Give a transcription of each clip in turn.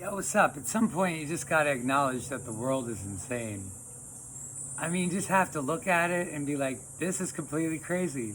Yo, what's up? At some point, you just gotta acknowledge that the world is insane. I mean, you just have to look at it and be like, this is completely crazy.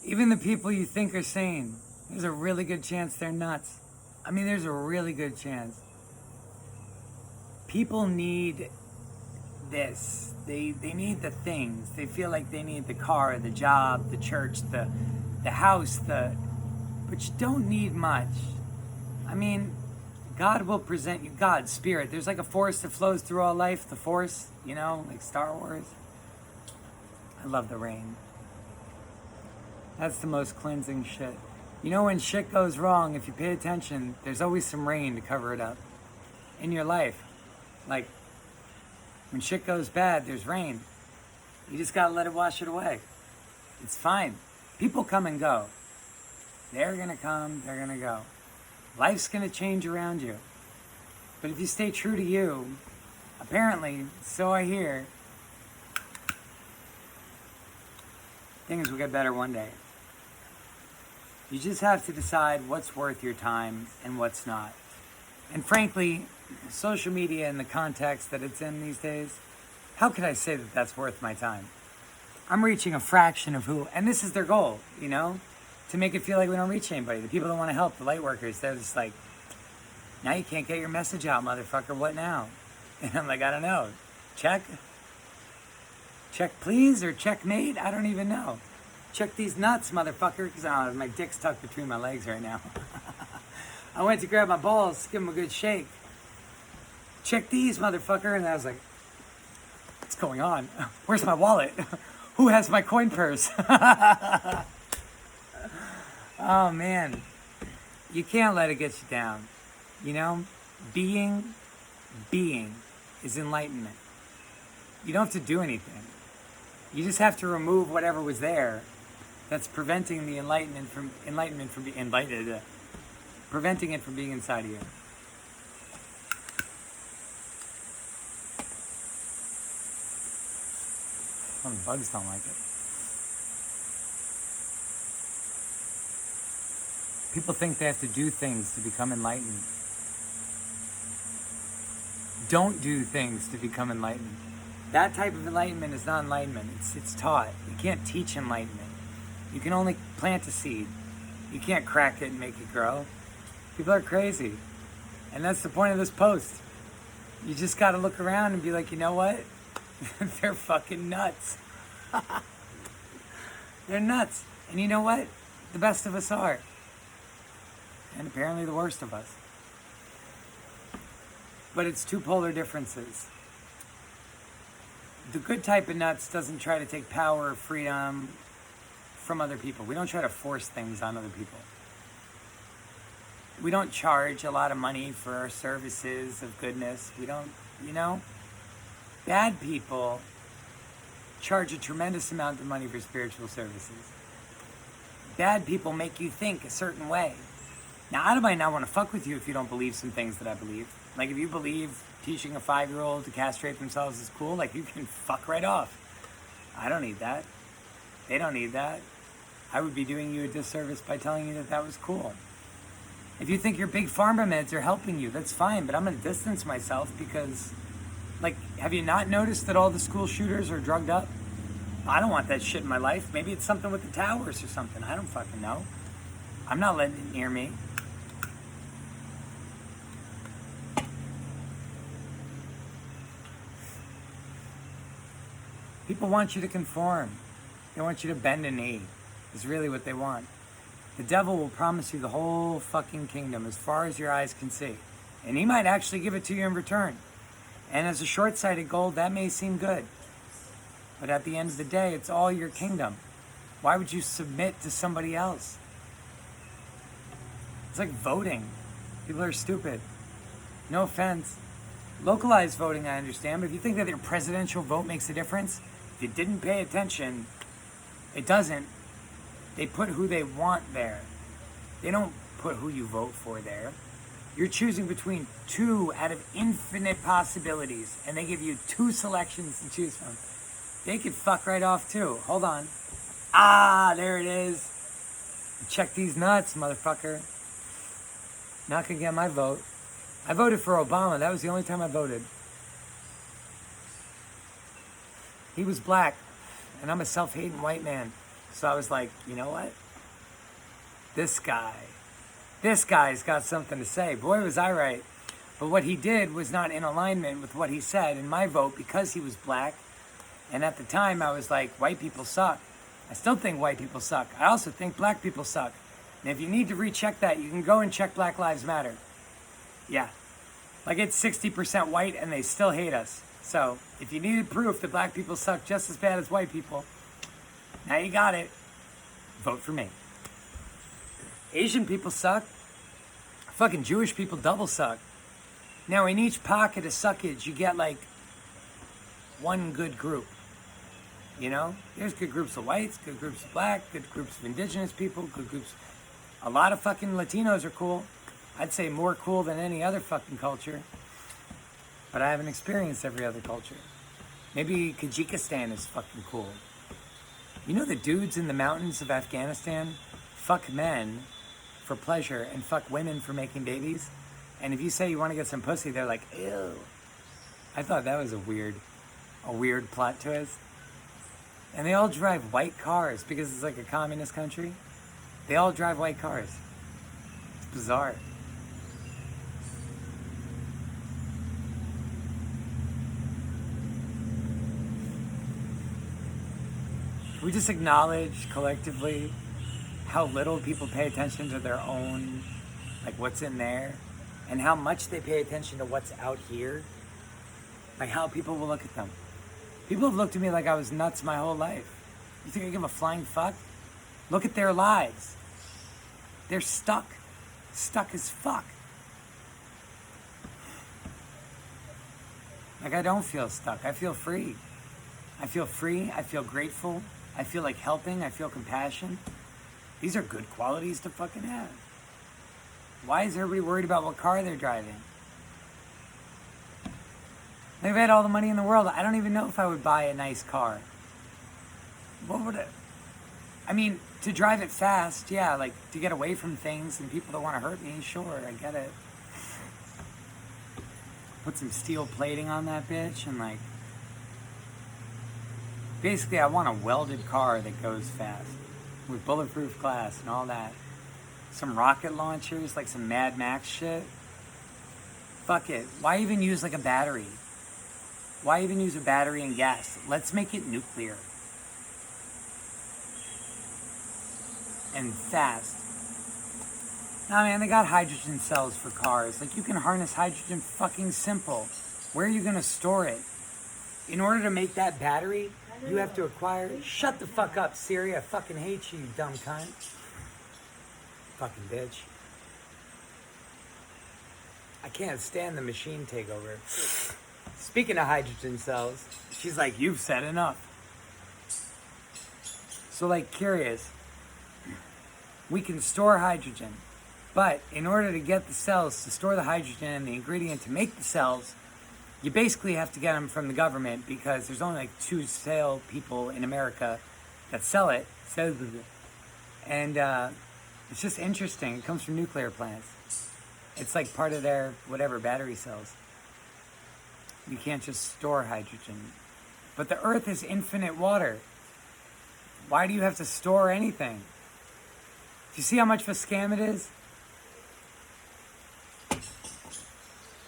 Even the people you think are sane, there's a really good chance they're nuts. I mean, there's a really good chance. People need this. They need the things. They feel like they need the car, the job, the church, the house, but you don't need much. I mean, God will present you, God, spirit. There's like a force that flows through all life, the force, you know, like Star Wars. I love the rain. That's the most cleansing shit. You know, when shit goes wrong, if you pay attention, there's always some rain to cover it up. In your life. Like, when shit goes bad, there's rain. You just gotta let it wash it away. It's fine. People come and go. They're gonna come, they're gonna go. Life's gonna change around you. But if you stay true to you, apparently, so I hear, things will get better one day. You just have to decide what's worth your time and what's not. And frankly, social media in the context that it's in these days, how could I say that that's worth my time? I'm reaching a fraction of who, and this is their goal, you know? To make it feel like we don't reach anybody. The people that want to help, the light workers, they're just like, now you can't get your message out, motherfucker, what now? And I'm like, I don't know. Check please, or checkmate? I don't even know. Check these nuts, motherfucker, because my dick's tucked between my legs right now. I went to grab my balls, give them a good shake. Check these, motherfucker, and I was like, what's going on? Where's my wallet? Who has my coin purse? Oh, man. You can't let it get you down. You know, being is enlightenment. You don't have to do anything. You just have to remove whatever was there that's preventing the preventing it from being inside of you. Some bugs don't like it. People think they have to do things to become enlightened. Don't do things to become enlightened. That type of enlightenment is not enlightenment. It's taught. You can't teach enlightenment. You can only plant a seed. You can't crack it and make it grow. People are crazy. And that's the point of this post. You just got to look around and be like, you know what? They're fucking nuts. They're nuts. And you know what? The best of us are. And apparently the worst of us. But it's two polar differences. The good type of nuts doesn't try to take power or freedom from other people. We don't try to force things on other people. We don't charge a lot of money for our services of goodness. We don't, you know? Bad people charge a tremendous amount of money for spiritual services. Bad people make you think a certain way. Now, I might not want to fuck with you if you don't believe some things that I believe. Like, if you believe teaching a 5-year-old to castrate themselves is cool, like, you can fuck right off. I don't need that. They don't need that. I would be doing you a disservice by telling you that that was cool. If you think your big pharma meds are helping you, that's fine, but I'm going to distance myself because, like, have you not noticed that all the school shooters are drugged up? I don't want that shit in my life. Maybe it's something with the towers or something. I don't fucking know. I'm not letting it near me. People want you to conform. They want you to bend a knee, is really what they want. The devil will promise you the whole fucking kingdom as far as your eyes can see. And he might actually give it to you in return. And as a short-sighted goal, that may seem good. But at the end of the day, it's all your kingdom. Why would you submit to somebody else? It's like voting. People are stupid. No offense. Localized voting, I understand, but if you think that your presidential vote makes a difference, if you didn't pay attention, it doesn't. They put who they want there. They don't put who you vote for there. You're choosing between 2 out of infinite possibilities, and they give you 2 selections to choose from. They could fuck right off too. Hold on. Ah, there it is. Check these nuts, motherfucker. Not gonna get my vote. I voted for Obama. That was the only time I voted. He was black, and I'm a self-hating white man. So I was like, you know what? This guy's got something to say. Boy, was I right. But what he did was not in alignment with what he said. And my vote, because he was black, and at the time I was like, white people suck. I still think white people suck. I also think black people suck. And if you need to recheck that, you can go and check Black Lives Matter. Yeah. Like it's 60% white and they still hate us. So if you needed proof that black people suck just as bad as white people, now you got it. Vote for me. Asian people suck. Fucking Jewish people double suck. Now in each pocket of suckage, you get like one good group. You know? There's good groups of whites, good groups of black, good groups of indigenous people, good groups. A lot of fucking Latinos are cool. I'd say more cool than any other fucking culture. But I haven't experienced every other culture. Maybe Tajikistan is fucking cool. You know the dudes in the mountains of Afghanistan fuck men for pleasure and fuck women for making babies? And if you say you want to get some pussy, they're like, ew. I thought that was a weird plot twist. And they all drive white cars because it's like a communist country. They all drive white cars. It's bizarre. We just acknowledge collectively how little people pay attention to their own, like what's in there, and how much they pay attention to what's out here, like how people will look at them. People have looked at me like I was nuts my whole life. You think I give a flying fuck? Look at their lives. They're stuck as fuck. Like I don't feel stuck, I feel free. I feel free, I feel grateful. I feel like helping. I feel compassion. These are good qualities to fucking have. Why is everybody worried about what car they're driving? They've had all the money in the world. I don't even know if I would buy a nice car. What would it? I mean, to drive it fast, yeah, like to get away from things and people that want to hurt me, sure, I get it. Put some steel plating on that bitch and like... Basically, I want a welded car that goes fast with bulletproof glass and all that. Some rocket launchers, like some Mad Max shit. Fuck it. Why even use like a battery? Why even use a battery and gas? Let's make it nuclear. And fast. Nah, man, they got hydrogen cells for cars. Like, you can harness hydrogen fucking simple. Where are you gonna store it? In order to make that battery, you have to acquire... Shut the fuck up, Siri. I fucking hate you, you dumb cunt. Fucking bitch. I can't stand the machine takeover. Speaking of hydrogen cells, she's like, you've said enough. So, like, curious. We can store hydrogen. But in order to get the cells to store the hydrogen and the ingredient to make the cells, you basically have to get them from the government because there's only like 2 sale people in America that sell it. And it's just interesting. It comes from nuclear plants. It's like part of their, whatever, battery cells. You can't just store hydrogen. But the earth is infinite water. Why do you have to store anything? Do you see how much of a scam it is?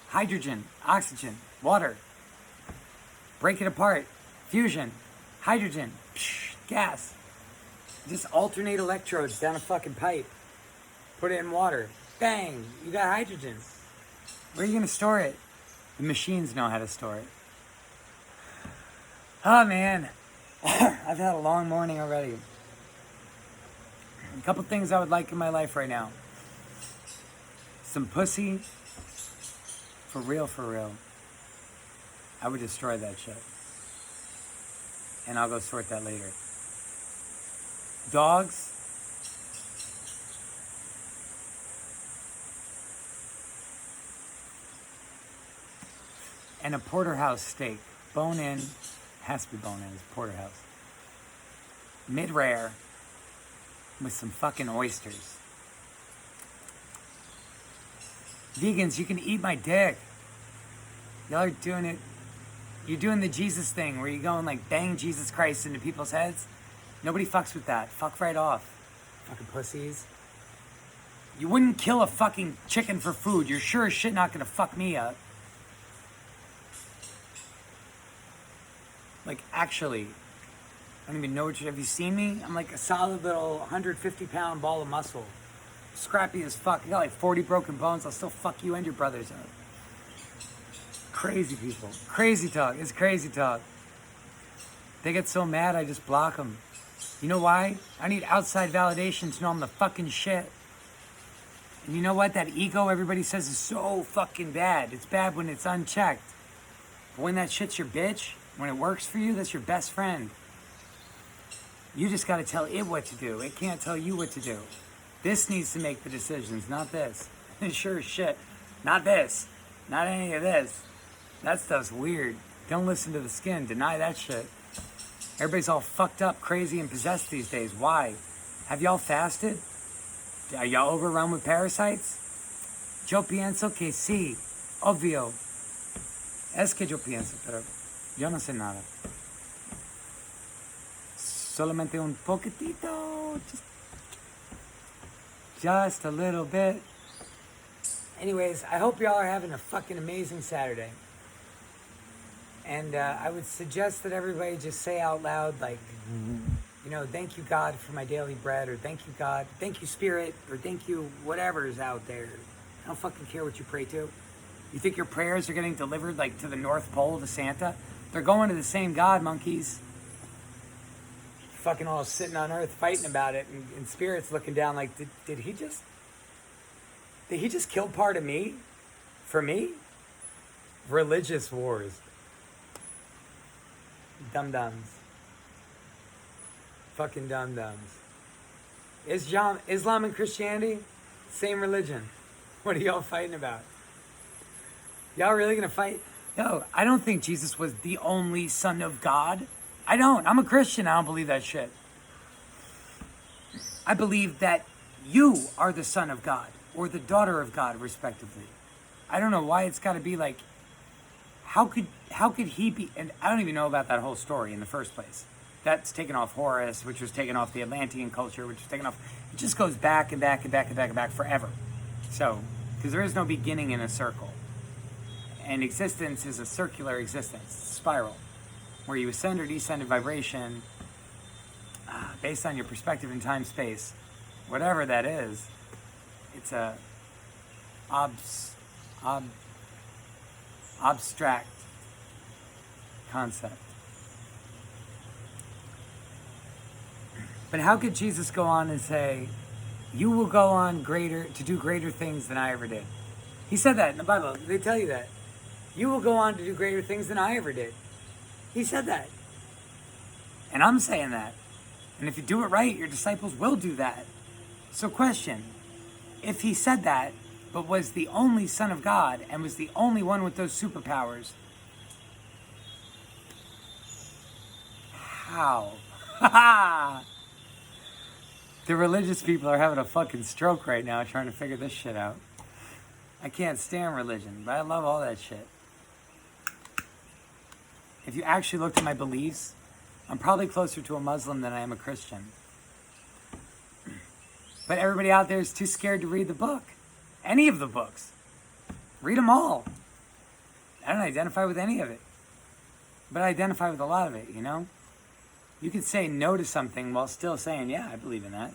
Hydrogen, oxygen, water. Break it apart. Fusion, hydrogen, gas. Just alternate electrodes down a fucking pipe. Put it in water. Bang, you got hydrogen. Where are you gonna store it? The machines know how to store it. Oh man, I've had a long morning already. A couple things I would like in my life right now. Some pussy. For real, for real. I would destroy that shit. And I'll go sort that later. Dogs. And a porterhouse steak. Bone in. Has to be bone in. It's porterhouse. Mid-rare. With some fucking oysters. Vegans, you can eat my dick. Y'all are doing it. You're doing the Jesus thing where you go and like bang Jesus Christ into people's heads. Nobody fucks with that. Fuck right off. Fucking pussies. You wouldn't kill a fucking chicken for food. You're sure as shit not gonna fuck me up. Like, actually, I don't even know what have you seen me? I'm like a solid little 150-pound ball of muscle. Scrappy as fuck. I got like 40 broken bones. I'll still fuck you and your brothers up. Crazy people. Crazy talk. It's crazy talk. They get so mad, I just block them. You know why? I need outside validation to know I'm the fucking shit. And you know what? That ego everybody says is so fucking bad. It's bad when it's unchecked. But when that shit's your bitch, when it works for you, that's your best friend. You just gotta tell it what to do. It can't tell you what to do. This needs to make the decisions, not this. Sure as shit. Not this. Not any of this. That stuff's weird. Don't listen to the skin. Deny that shit. Everybody's all fucked up, crazy, and possessed these days. Why? Have y'all fasted? Are y'all overrun with parasites? Yo pienso que sí. Obvio. Es que yo pienso, pero yo no sé nada. Solamente un poquitito. Just a little bit. Anyways, I hope y'all are having a fucking amazing Saturday. And I would suggest that everybody just say out loud, like, you know, thank you, God, for my daily bread, or thank you, God, thank you, Spirit, or thank you, whatever's out there. I don't fucking care what you pray to. You think your prayers are getting delivered, like, to the North Pole, to Santa? They're going to the same God, monkeys. Fucking all sitting on Earth fighting about it, and Spirit's looking down like, did he just kill part of me? For me? Religious wars. Dum-dums. Fucking dum-dums. Islam and Christianity, same religion. What are y'all fighting about? Y'all really gonna fight? No, I don't think Jesus was the only son of God. I don't. I'm a Christian. I don't believe that shit. I believe that you are the son of God or the daughter of God, respectively. I don't know why it's got to be like, how could he be? And I don't even know about that whole story in the first place. That's taken off Horus, which was taken off the Atlantean culture, which was taken off. It just goes back and back and back and back and back forever. So, because there is no beginning in a circle. And existence is a circular existence, spiral, where you ascend or descend in vibration based on your perspective in time, space, whatever that is. It's a abstract concept. But how could Jesus go on and say, you will go on to do greater things than I ever did? He said that in the Bible. They tell you that. You will go on to do greater things than I ever did. He said that. And I'm saying that. And if you do it right, your disciples will do that. So question, if he said that, but was the only Son of God and was the only one with those superpowers, how? The religious people are having a fucking stroke right now trying to figure this shit out. I can't stand religion, but I love all that shit. If you actually looked at my beliefs, I'm probably closer to a Muslim than I am a Christian. But everybody out there is too scared to read the book. Any of the books. Read them all. I don't identify with any of it. But I identify with a lot of it, you know? You can say no to something while still saying, yeah, I believe in that.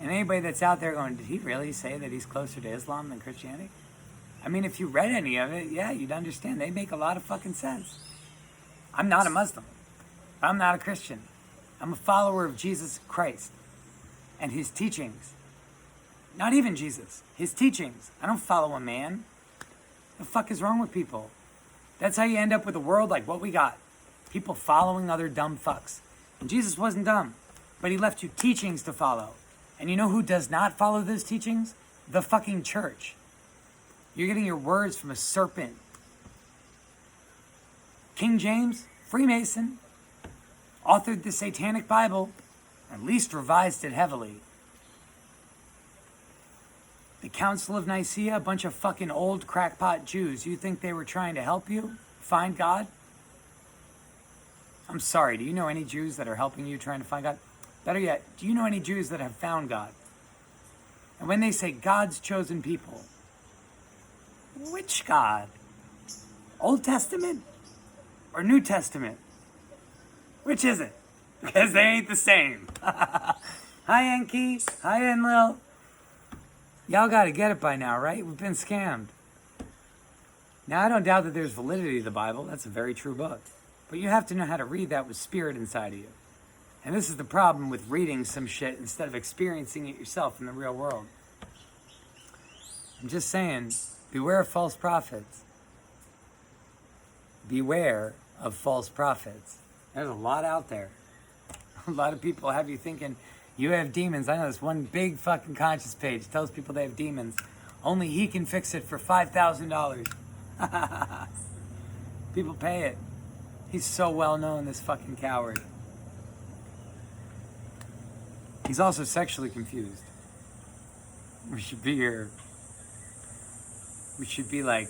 And anybody that's out there going, did he really say that he's closer to Islam than Christianity? I mean, if you read any of it, yeah, you'd understand. They make a lot of fucking sense. I'm not a Muslim. I'm not a Christian. I'm a follower of Jesus Christ and his teachings. Not even Jesus. His teachings. I don't follow a man. The fuck is wrong with people? That's how you end up with a world like what we got. People following other dumb fucks. And Jesus wasn't dumb, but he left you teachings to follow. And you know who does not follow those teachings? The fucking church. You're getting your words from a serpent. King James, Freemason, authored the Satanic Bible, at least revised it heavily. The Council of Nicaea, a bunch of fucking old crackpot Jews. You think they were trying to help you find God? I'm sorry, do you know any Jews that are helping you trying to find God? Better yet, do you know any Jews that have found God? And when they say God's chosen people, which God? Old Testament or New Testament? Which is it? Because they ain't the same. Hi, Enki. Hi, Enlil. Y'all got to get it by now, right? We've been scammed. Now, I don't doubt that there's validity to the Bible. That's a very true book. But you have to know how to read that with spirit inside of you. And this is the problem with reading some shit instead of experiencing it yourself in the real world. I'm just saying, beware of false prophets. Beware of false prophets. There's a lot out there. A lot of people have you thinking you have demons. I know this one big fucking conscious page tells people they have demons. Only he can fix it for $5,000. People pay it. He's so well known, this fucking coward. He's also sexually confused. We should be here. We should be like,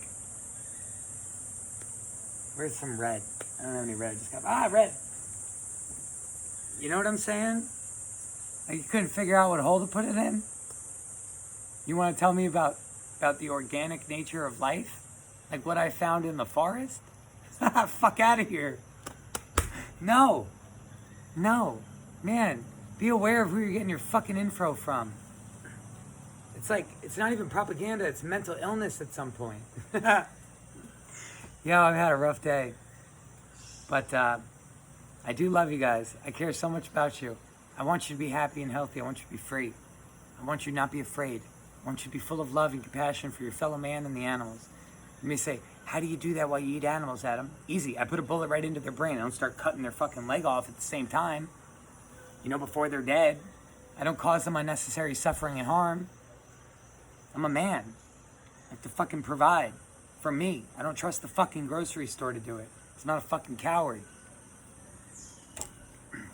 where's some red? I don't have any red. I just got, red. You know what I'm saying? Like you couldn't figure out what hole to put it in? You want to tell me about the organic nature of life? Like what I found in the forest? Fuck out of here. No. Man, be aware of who you're getting your fucking info from. It's like, it's not even propaganda, it's mental illness at some point. Yeah, I've had a rough day. But I do love you guys. I care so much about you. I want you to be happy and healthy. I want you to be free. I want you to not be afraid. I want you to be full of love and compassion for your fellow man and the animals. You may say, how do you do that while you eat animals, Adam? Easy. I put a bullet right into their brain. I don't start cutting their fucking leg off at the same time. You know, before they're dead. I don't cause them unnecessary suffering and harm. I'm a man. I have to fucking provide for me. I don't trust the fucking grocery store to do it. I'm not a fucking coward.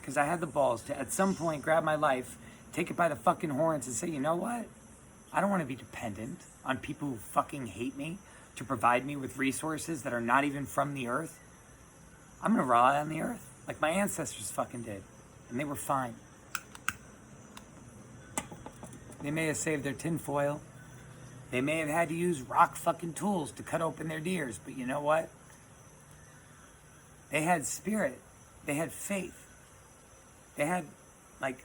Because I had the balls to, at some point, grab my life, take it by the fucking horns and say, you know what? I don't want to be dependent on people who fucking hate me to provide me with resources that are not even from the earth. I'm going to rely on the earth like my ancestors fucking did. And they were fine. They may have saved their tinfoil. They may have had to use rock fucking tools to cut open their deers. But you know what? They had spirit. They had faith. They had, like,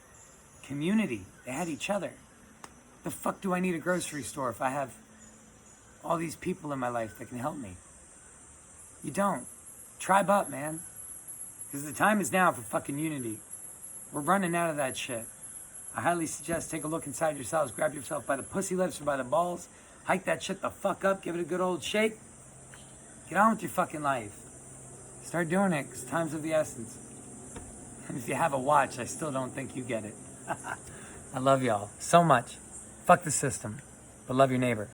community. They had each other. The fuck do I need a grocery store if I have all these people in my life that can help me? You don't. Tribe up, man. Because the time is now for fucking unity. We're running out of that shit. I highly suggest take a look inside yourselves. Grab yourself by the pussy lips or by the balls. Hike that shit the fuck up. Give it a good old shake. Get on with your fucking life. Start doing it, because time's of the essence. And if you have a watch, I still don't think you get it. I love y'all so much. Fuck the system, but love your neighbor.